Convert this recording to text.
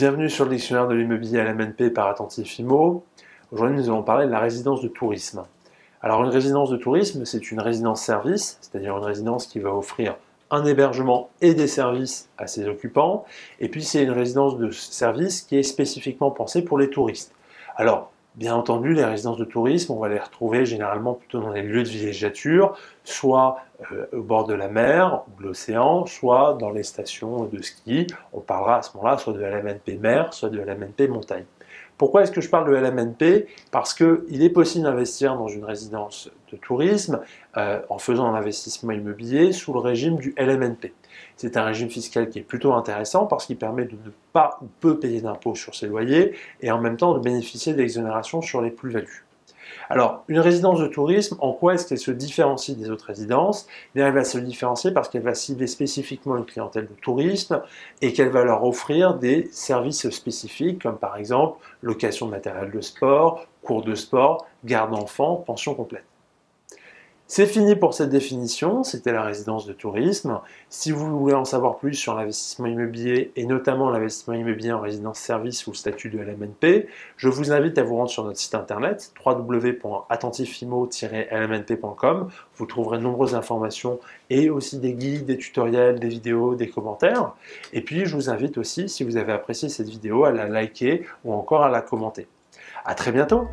Bienvenue sur le dictionnaire de l'immobilier LMNP par Attentif Immo. Aujourd'hui, nous allons parler de la résidence de tourisme. Alors, une résidence de tourisme, c'est une résidence-service, c'est-à-dire une résidence qui va offrir un hébergement et des services à ses occupants. Et puis, c'est une résidence de service qui est spécifiquement pensée pour les touristes. Alors, bien entendu, les résidences de tourisme, on va les retrouver généralement plutôt dans les lieux de villégiature, soit au bord de la mer ou de l'océan, soit dans les stations de ski. On parlera à ce moment-là soit de LMNP mer, soit de LMNP montagne. Pourquoi est-ce que je parle de LMNP? Parce qu'il est possible d'investir dans une résidence de tourisme en faisant un investissement immobilier sous le régime du LMNP. C'est un régime fiscal qui est plutôt intéressant parce qu'il permet de ne pas ou peu payer d'impôts sur ses loyers et en même temps de bénéficier d'exonérations sur les plus-values. Alors, une résidence de tourisme, en quoi est-ce qu'elle se différencie des autres résidences? Eh bien, elle va se différencier parce qu'elle va cibler spécifiquement une clientèle de tourisme et qu'elle va leur offrir des services spécifiques, comme par exemple location de matériel de sport, cours de sport, garde d'enfants, pension complète. C'est fini pour cette définition, c'était la résidence de tourisme. Si vous voulez en savoir plus sur l'investissement immobilier et notamment l'investissement immobilier en résidence-service ou le statut de LMNP, je vous invite à vous rendre sur notre site internet www.attentifimo-lmnp.com. Vous trouverez de nombreuses informations et aussi des guides, des tutoriels, des vidéos, des commentaires. Et puis je vous invite aussi, si vous avez apprécié cette vidéo, à la liker ou encore à la commenter. À très bientôt!